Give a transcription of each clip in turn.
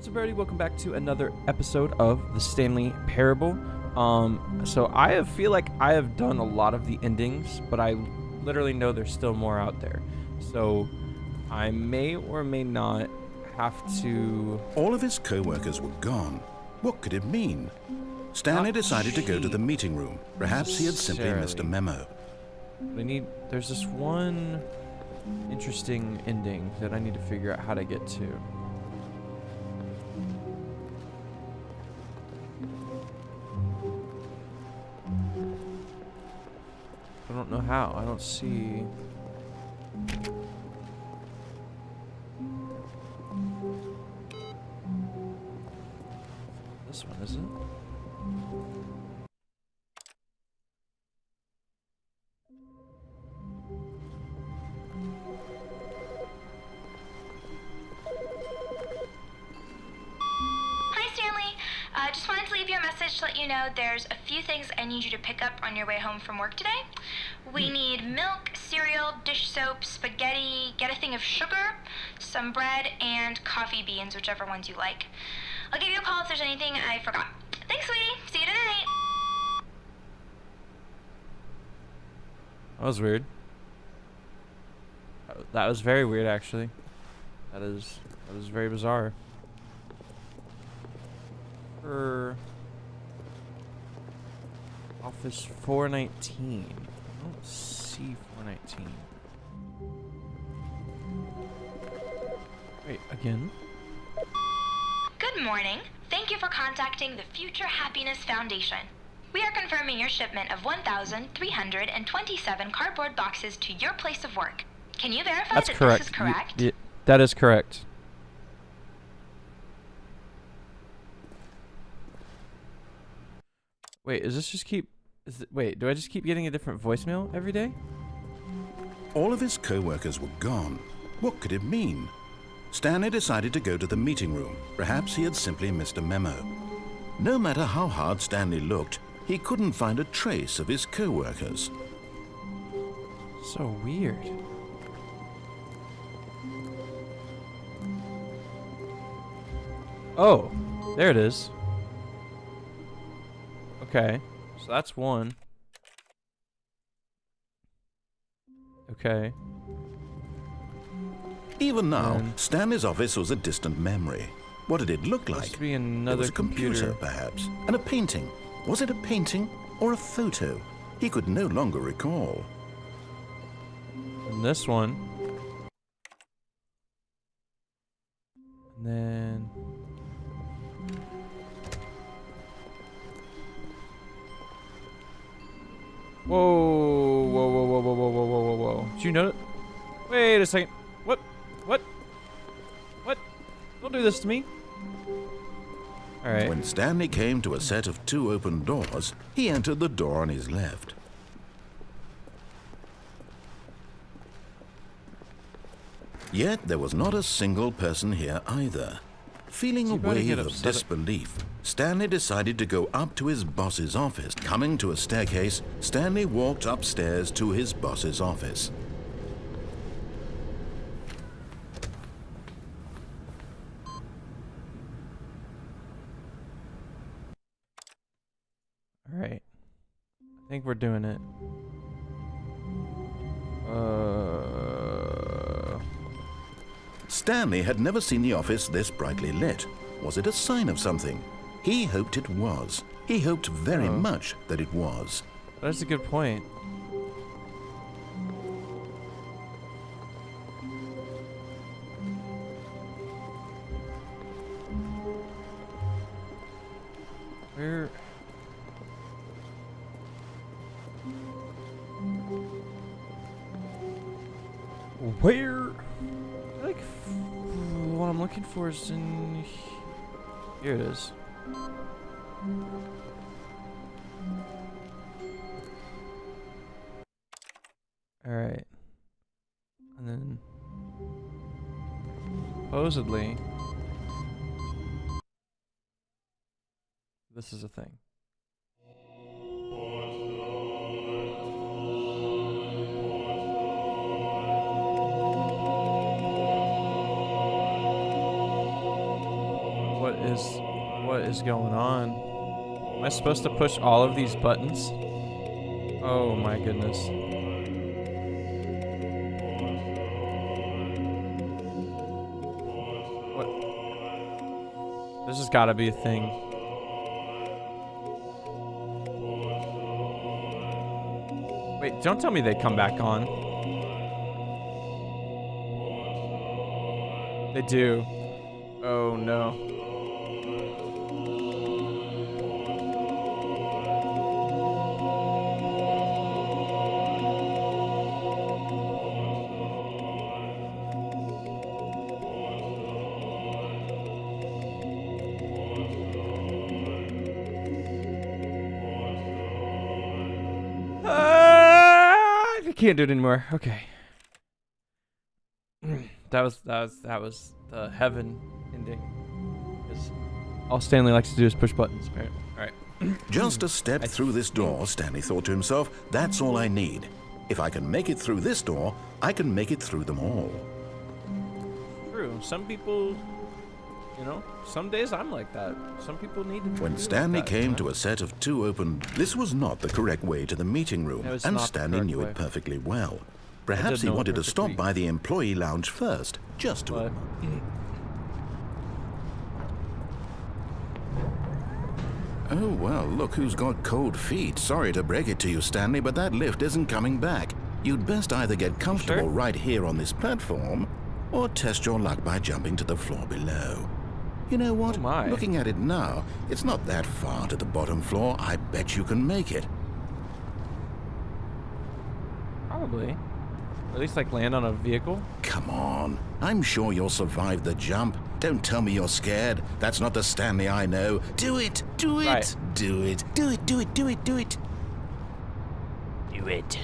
What's up, everybody? Welcome back to another episode of the Stanley Parable. So I feel like I have done a lot of the endings, but I literally know there's still more out there. So I may or may not have to... All of his co-workers were gone. What could it mean? Stanley decided to go to the meeting room. Perhaps he had simply missed a memo. There's this one interesting ending that I need to figure out how to get to. I don't know how. I don't see... This one, is it? Hi, Stanley. Just wanted to leave you a message to let you know there's a few things I need you to pick up on your way home from work today. We need milk, cereal, dish soap, spaghetti, get a thing of sugar, some bread, and coffee beans, whichever ones you like. I'll give you a call if there's anything I forgot. Thanks, sweetie. See you tonight. That was weird. That was very weird, actually. That is very bizarre. For office 419. I don't see 419. Wait, again? Good morning. Thank you for contacting the Future Happiness Foundation. We are confirming your shipment of 1,327 cardboard boxes to your place of work. Can you verify That's that correct. this is correct? That is correct. Wait, wait, do I just keep getting a different voicemail every day? All of his co-workers were gone. What could it mean? Stanley decided to go to the meeting room. Perhaps he had simply missed a memo. No matter how hard Stanley looked, he couldn't find a trace of his co-workers. So weird. Oh, there it is. Okay, so that's one. Okay. Even now, And Stanley's office was a distant memory. What did it look like? must be It another was a computer, perhaps, and a painting. Was it a painting or a photo? He could no longer recall. And this one. And then... Whoa, whoa, whoa, whoa, whoa, whoa, whoa, whoa, whoa, whoa. Did you know it? Wait a second. What? What? What? Don't do this to me. Alright. When Stanley came to a set of two open doors, he entered the door on his left. Yet there was not a single person here either. Feeling a wave of disbelief, Stanley decided to go up to his boss's office. Coming to a staircase, Stanley walked upstairs to his boss's office. Alright. I think we're doing it. Stanley had never seen the office this brightly lit. Was it a sign of something? He hoped it was. He hoped very much that it was. That's a good point. Where... Where? Like, what I'm looking for is in... Here it is. Alright. And then... Supposedly... This is a thing. What is going on? Am I supposed to push all of these buttons? Oh my goodness. What? This has got to be a thing. Wait, don't tell me they come back on. They do. Oh no. I can't do it anymore. Okay. That was the heaven ending. 'Cause all Stanley likes to do is push buttons. All right. Just a step through this door, Stanley thought to himself. That's all I need. If I can make it through this door, I can make it through them all. True. Some people, you know, some days I'm like that. Some people need to. When be Stanley like that, came you know? to a set of two open, this was not the correct way to the meeting room, It was and not the Stanley correct knew way. it perfectly well. Perhaps he know it wanted to stop perfectly. by the employee lounge first, just to. But Oh, well, look who's got cold feet. Sorry to break it to you, Stanley, but that lift isn't coming back. You'd best either get comfortable Sure. right here on this platform, or test your luck by jumping to the floor below. You know what? Oh my. Looking at it now, it's not that far to the bottom floor. I bet you can make it. probably. Or at least like land on a vehicle. Come on. I'm sure you'll survive the jump. Don't tell me you're scared. That's not the Stanley I know. Do it! Do it! Right. Do it! Do it! Do it! Do it! Do it! Do it.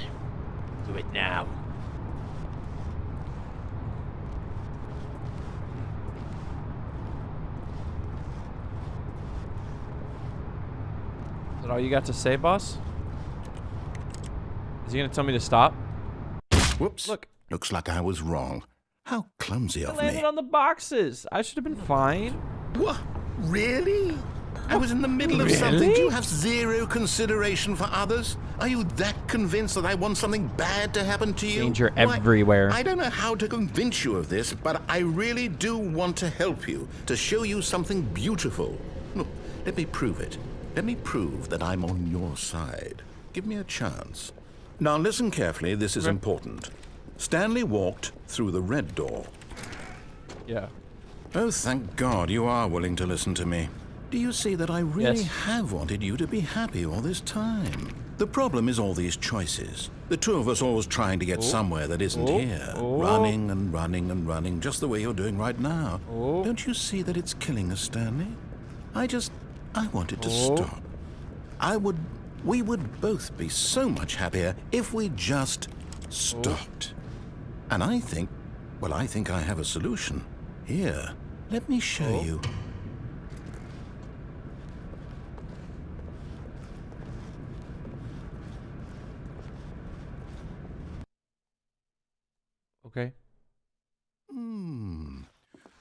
Do it now. Is that all you got to say, boss? Is he gonna tell me to stop? Whoops. Look. Looks like I was wrong. How clumsy I of landed me. on the boxes. I should have been fine. What? Really? I was in the middle of something. Really? Do you have zero consideration for others? Are you that convinced that I want something bad to happen to you? Danger Well, everywhere. I don't know how to convince you of this, but I really do want to help you, to show you something beautiful. Look, let me prove it. Let me prove that I'm on your side. Give me a chance. Now listen carefully, this is Okay. important. Stanley walked through the red door. Yeah. Oh, thank God you are willing to listen to me. Do you see that I really Yes. have wanted you to be happy all this time? The problem is all these choices. The two of us always trying to get somewhere that isn't here. Running and running and running, just the way you're doing right now. Don't you see that it's killing us, Stanley? I wanted to stop. We would both be so much happier if we just stopped. And I think I have a solution. Here, let me show you. Okay.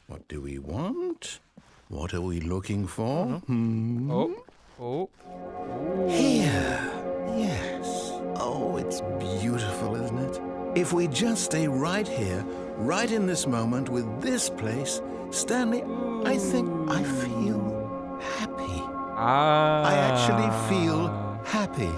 What do we want? What are we looking for? Oh. Here. Yes. Oh, it's beautiful, isn't it? If we just stay right here, right in this moment with this place, Stanley, I think I feel happy. I actually feel happy.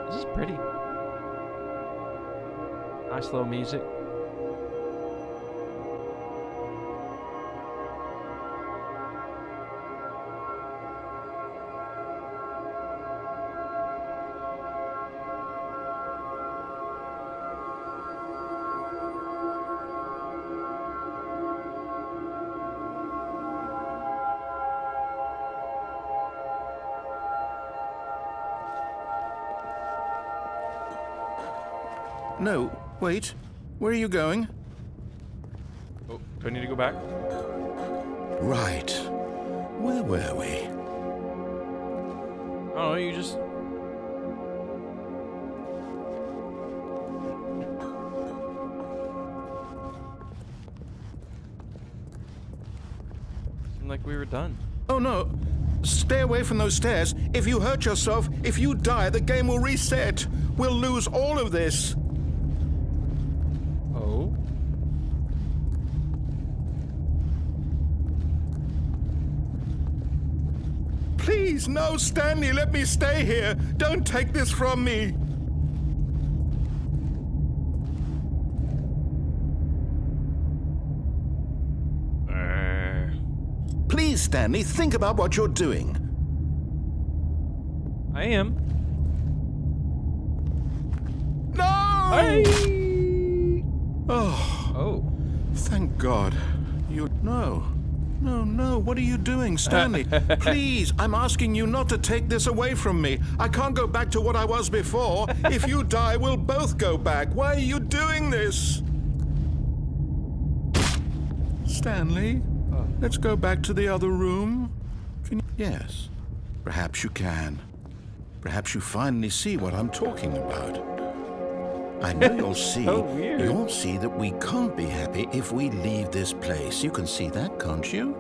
This is pretty. Nice little music. No, wait. Where are you going? Oh, do I need to go back? Right. Where were we? I don't know, you just... Seemed like we were done. Oh no! Stay away from those stairs. If you hurt yourself, if you die, the game will reset. We'll lose all of this. Oh? Please, no, Stanley, let me stay here. Don't take this from me. Please, Stanley, think about what you're doing. I am. No! Hey! Oh, Oh. thank God. No. No, what are you doing, Stanley? Please, I'm asking you not to take this away from me. I can't go back to what I was before. If you die, we'll both go back. Why are you doing this? Stanley, let's go back to the other room. Yes, perhaps you can. Perhaps you finally see what I'm talking about. I know you'll see. So weird. You'll see that we can't be happy if we leave this place. You can see that, can't you?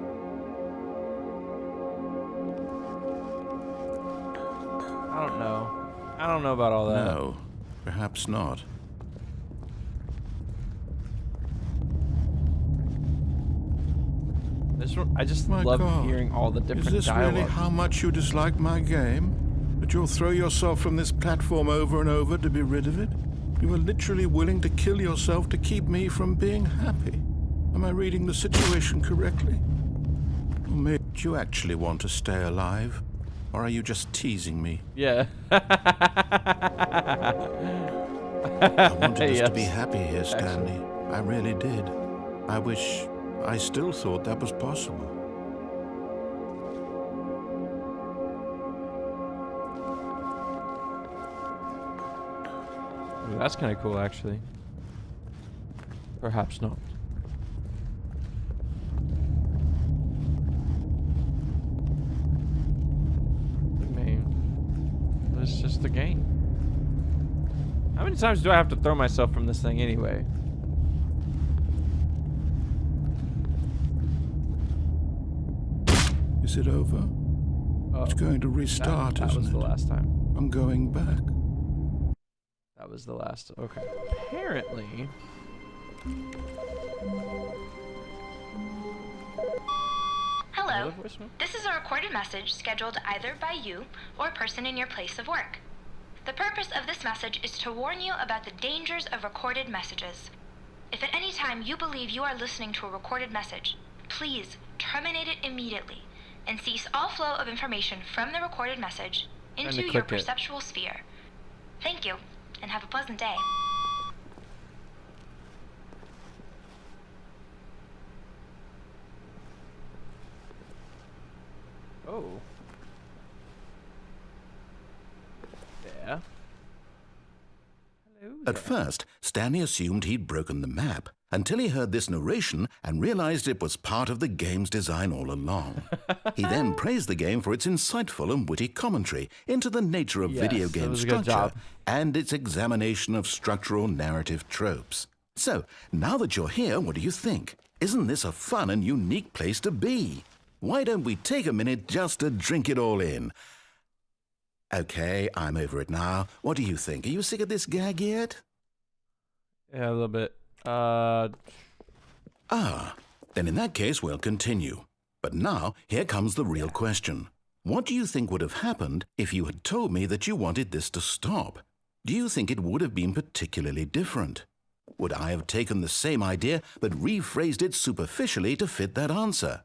I don't know. I don't know about all that. No, perhaps not. I just My love God. hearing all the different Is this dialogue. really how much you dislike my game? That you'll throw yourself from this platform over and over to be rid of it? You were literally willing to kill yourself to keep me from being happy. Am I reading the situation correctly? Or maybe you actually want to stay alive? Or are you just teasing me? Yeah. I wanted us to be Yes. happy here, Stanley. I really did. I wish I still thought that was possible. Ooh, that's kind of cool, actually. Perhaps not. I mean, it's just a game. How many times do I have to throw myself from this thing anyway? Is it over? Oh, It's going to restart, that was isn't the it? last time. I'm going back. That was the last. Okay. Apparently. Hello. Another voicemail? This is a recorded message scheduled either by you or a person in your place of work. The purpose of this message is to warn you about the dangers of recorded messages. If at any time you believe you are listening to a recorded message, please terminate it immediately and cease all flow of information from the recorded message into your click it. perceptual sphere. Thank you, and have a pleasant day. Oh. Yeah. Hello At there. first, Stanley assumed he'd broken the map until he heard this narration and realized it was part of the game's design all along. He then praised the game for its insightful and witty commentary into the nature of Yes, video that game was a good structure job. and its examination of structural narrative tropes. So, now that you're here, what do you think? Isn't this a fun and unique place to be? Why don't we take a minute just to drink it all in? Okay, I'm over it now. What do you think? Are you sick of this gag yet? Yeah, a little bit. Then in that case, we'll continue. But now, here comes the real question. What do you think would have happened if you had told me that you wanted this to stop? Do you think it would have been particularly different? Would I have taken the same idea but rephrased it superficially to fit that answer?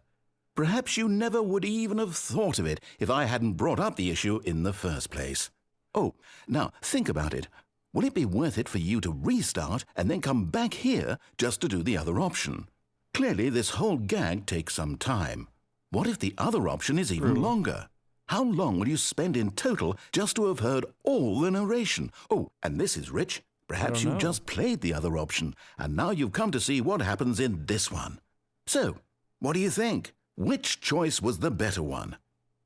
Perhaps you never would even have thought of it if I hadn't brought up the issue in the first place. Oh, now think about it. Will it be worth it for you to restart and then come back here just to do the other option? Clearly, this whole gag takes some time. What if the other option is even longer? How long will you spend in total just to have heard all the narration? Oh, and this is rich. Perhaps don't you know. just played the other option, and now you've come to see what happens in this one. So, what do you think? Which choice was the better one?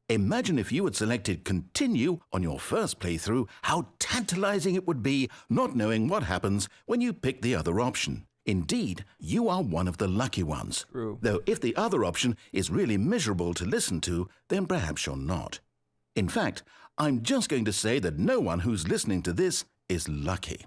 Imagine if you had selected Continue on your first playthrough, how tantalizing it would be not knowing what happens when you pick the other option. Indeed, you are one of the lucky ones. True. Though if the other option is really miserable to listen to, then perhaps you're not. In fact, I'm just going to say that no one who's listening to this is lucky.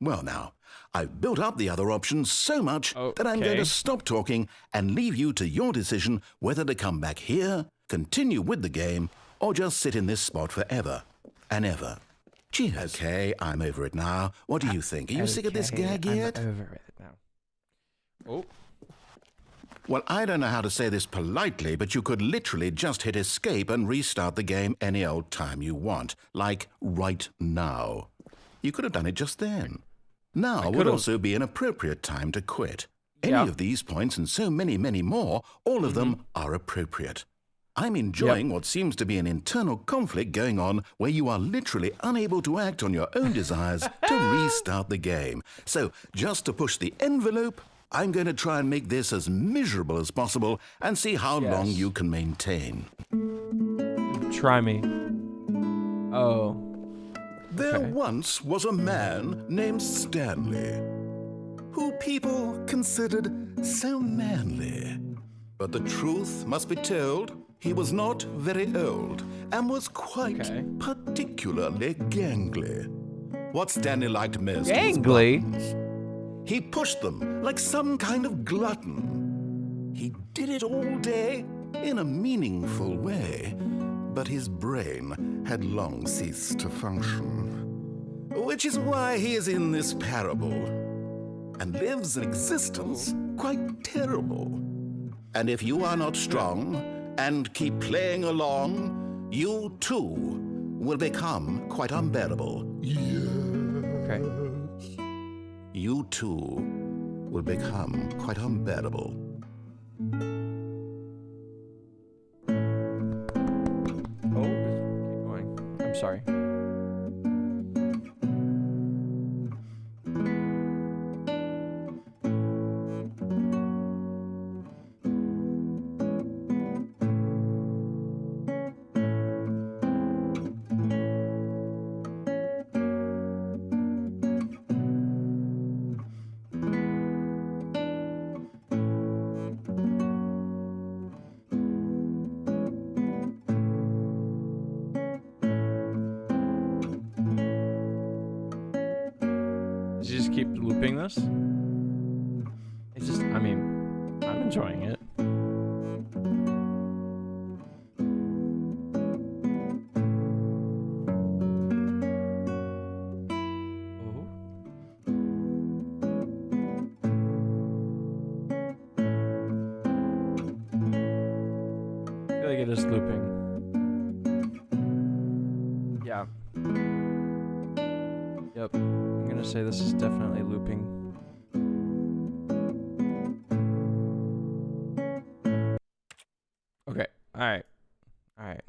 Well now, I've built up the other options so much that I'm going to stop talking and leave you to your decision whether to come back here, continue with the game, or just sit in this spot forever and ever. Cheers. Okay, I'm over it now. What do you think? Are you sick of this gag yet? I'm over it now. Oh. Well, I don't know how to say this politely, but you could literally just hit escape and restart the game any old time you want, like right now. You could have done it just then. Now would also be an appropriate time to quit. Any of these points and so many, many more, all of them are appropriate. I'm enjoying what seems to be an internal conflict going on where you are literally unable to act on your own desires to restart the game. So, just to push the envelope, I'm going to try and make this as miserable as possible and see how long you can maintain. Try me. Oh. There once was a man named Stanley, who people considered so manly. But the truth must be told, he was not very old and was quite particularly gangly. What Stanley liked most was buttons. He pushed them like some kind of glutton. He did it all day in a meaningful way, but his brain had long ceased to function. Which is why he is in this parable and lives an existence quite terrible. And if you are not strong and keep playing along, you too will become quite unbearable. Okay. You too will become quite unbearable. Oh, keep going. I'm sorry. Does he just keep looping this? It's just, I mean, I'm enjoying it. I feel like it is looping. Yeah. Yep. I'm gonna say this is definitely looping. Okay. Alright. Alright.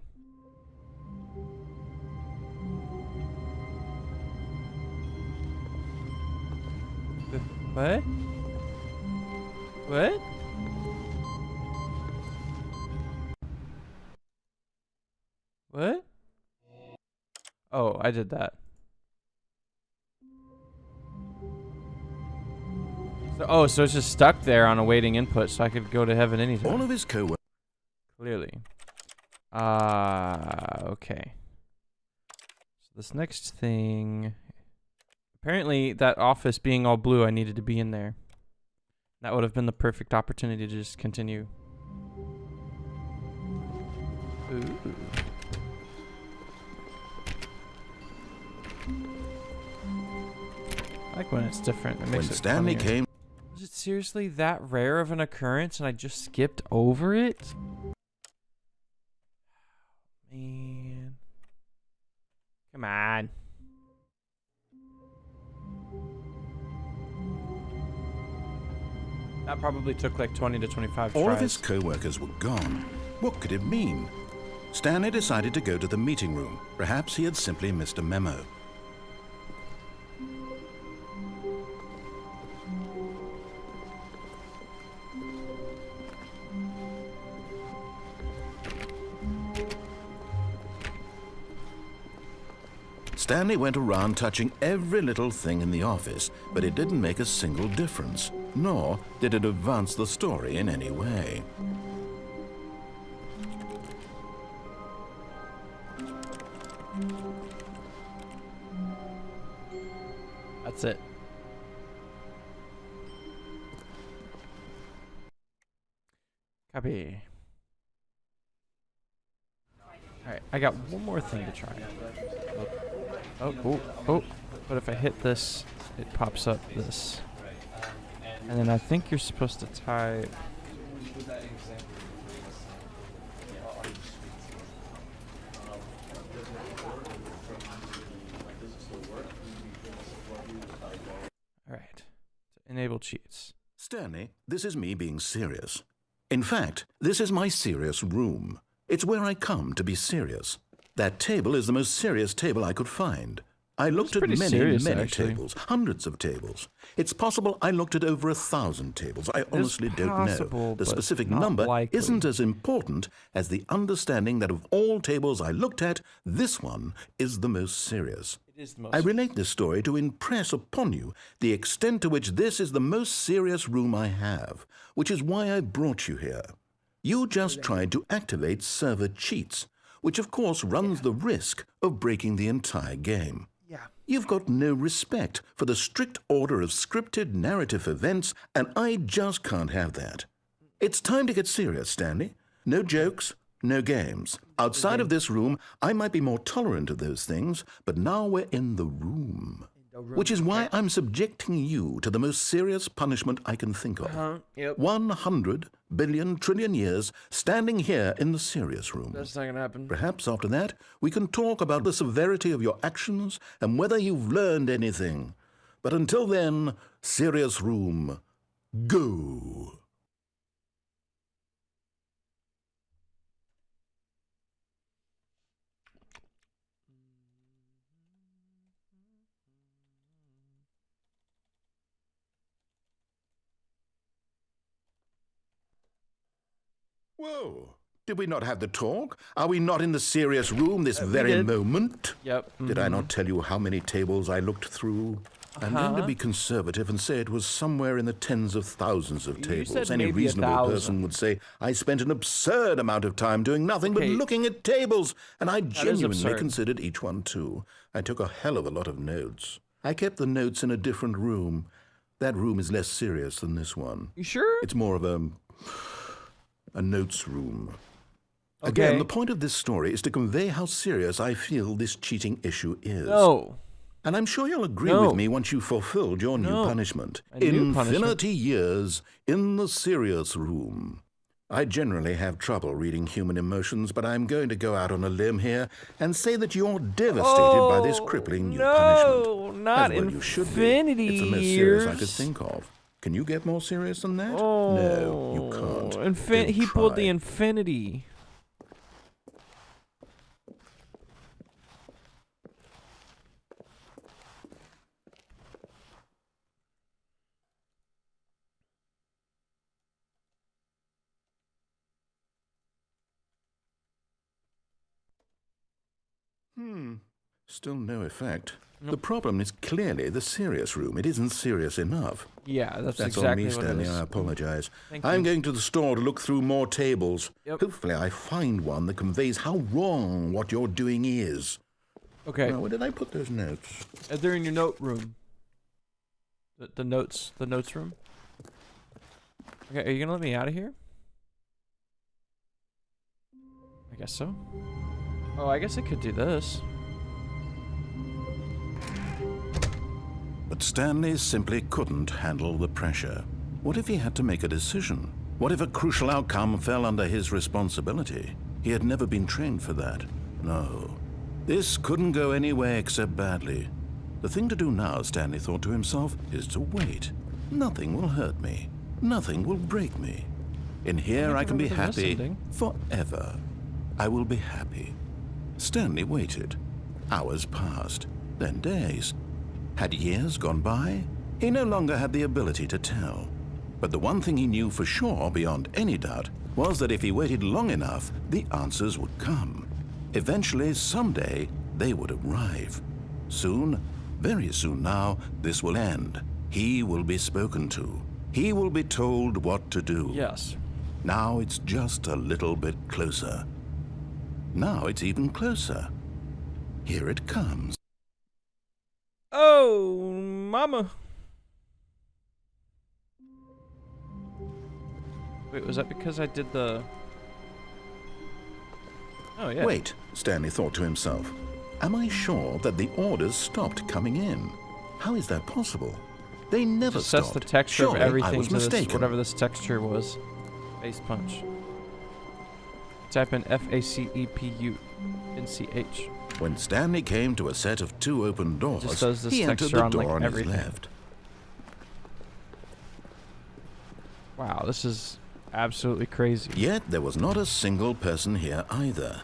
What? What? What? Oh, I did that. So it's just stuck there on awaiting input, so I could go to heaven anytime. All of his co-workers. Clearly. Okay. So this next thing... Apparently, that office being all blue, I needed to be in there. That would have been the perfect opportunity to just continue. Ooh. I like when it's different. It makes When it Stanley funnier. came... Was it seriously that rare of an occurrence and I just skipped over it? Man. Come on. That probably took like 20 to 25 tries. All of his co-workers were gone. What could it mean? Stanley decided to go to the meeting room. Perhaps he had simply missed a memo. Stanley went around touching every little thing in the office, but it didn't make a single difference, nor did it advance the story in any way. That's it. Copy. Alright, I got one more thing to try. Oh. But if I hit this, it pops up this. And then I think you're supposed to type... Alright. Enable cheats. Stanley, this is me being serious. In fact, this is my serious room. It's where I come to be serious. That table is the most serious table I could find. I looked at many tables, hundreds of tables. It's possible I looked at over 1,000 tables. I honestly don't know. The specific number isn't as important as the understanding that of all tables I looked at, this one is the most serious. I relate this story to impress upon you the extent to which this is the most serious room I have, which is why I brought you here. You just tried to activate server cheats, which of course runs the risk of breaking the entire game. You've got no respect for the strict order of scripted narrative events, and I just can't have that. It's time to get serious, Stanley. No jokes, no games. Outside of this room, I might be more tolerant of those things, but now we're in the room. Which is why I'm subjecting you to the most serious punishment I can think of. 100 billion trillion years standing here in the serious room. That's not gonna happen. Perhaps after that, we can talk about the severity of your actions and whether you've learned anything. But until then, serious room, go. Whoa! Did we not have the talk? Are we not in the serious room this very moment? Yep. Did I not tell you how many tables I looked through? I'm going to be conservative and say it was somewhere in the tens of thousands of tables. Any reasonable person would say I spent an absurd amount of time doing nothing but looking at tables, and I genuinely considered each one too. I took a hell of a lot of notes. I kept the notes in a different room. That room is less serious than this one. You sure? It's more of a notes room. Again, the point of this story is to convey how serious I feel this cheating issue is. No. And I'm sure you'll agree with me once you've fulfilled your new punishment. Infinity years in the serious room. I generally have trouble reading human emotions, but I'm going to go out on a limb here and say that you're devastated by this crippling new punishment. No, not infinity years. It's the most serious I could think of. Can you get more serious than that? No, you can't. He pulled the infinity. Still no effect. The problem is clearly the serious room. It isn't serious enough. Yeah, that's on exactly me, what Stanley. it is. I apologize. Thank I'm you. going to the store to look through more tables. Yep. Hopefully I find one that conveys how wrong what you're doing is. Okay. Now, where did I put those notes? They're in your note room. The notes room. Okay, are you gonna let me out of here? I guess so. Oh, I guess I could do this. But Stanley simply couldn't handle the pressure. What if he had to make a decision? What if a crucial outcome fell under his responsibility? He had never been trained for that. No. This couldn't go any way except badly. The thing to do now, Stanley thought to himself, is to wait. Nothing will hurt me. Nothing will break me. In here I can be happy forever. I will be happy. Stanley waited. Hours passed, then days. Had years gone by? He no longer had the ability to tell. But the one thing he knew for sure, beyond any doubt, was that if he waited long enough, the answers would come. Eventually, someday, they would arrive. Soon, very soon now, this will end. He will be spoken to. He will be told what to do. Yes. Now it's just a little bit closer. Now it's even closer. Here it comes. Oh, mama. Wait, was that because I did the... Oh, yeah. Wait, Stanley thought to himself. Am I sure that the orders stopped coming in? How is that possible? They never Just sets stopped. the texture Surely of everything I was to this, mistaken. whatever this texture was. Face punch. Type in FACEPU in CH. When Stanley came to a set of 2 open doors, just does this he entered texture the on, door like, on everything. his left. Wow, this is absolutely crazy. Yet there was not a single person here either.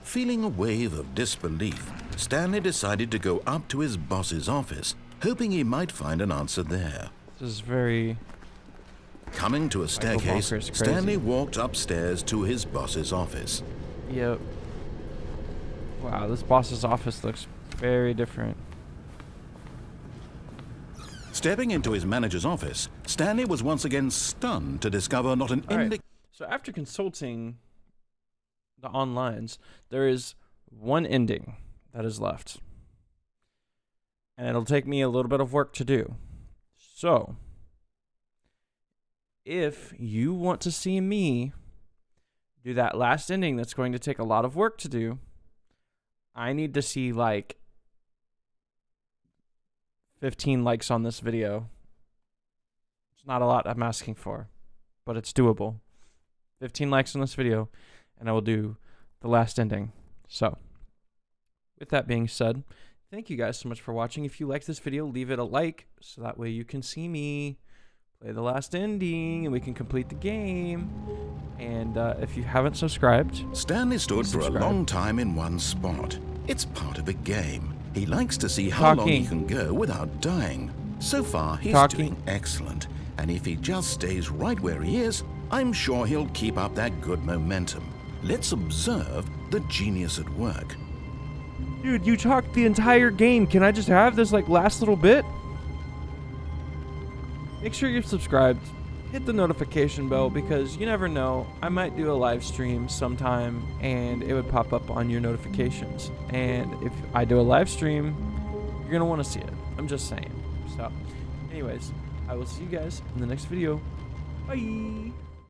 Feeling a wave of disbelief, Stanley decided to go up to his boss's office, hoping he might find an answer there. This is very... Coming to a staircase, Walker's crazy. Stanley walked upstairs to his boss's office. Yep. Wow, this boss's office looks very different. Stepping into his manager's office, Stanley was once again stunned to discover not an All right. indication. So after consulting the onlines, there is one ending that is left. And it'll take me a little bit of work to do. So, if you want to see me do that last ending that's going to take a lot of work to do, I need to see like 15 likes on this video. It's not a lot I'm asking for, but it's doable. 15 likes on this video, and I will do the last ending. So, with that being said, thank you guys so much for watching. If you liked this video, leave it a like, so that way you can see me play the last ending, and we can complete the game. And if you haven't subscribed, Stanley stood for a subscribe. long time in one spot. It's part of a game. He likes to see how long he can go without dying. So far, he's doing excellent. And if he just stays right where he is, I'm sure he'll keep up that good momentum. Let's observe the genius at work. Dude, you talked the entire game. Can I just have this like last little bit? Make sure you're subscribed. Hit the notification bell, because you never know. I might do a live stream sometime and it would pop up on your notifications. And if I do a live stream, you're going to want to see it. I'm just saying. So, anyways, I will see you guys in the next video. Bye.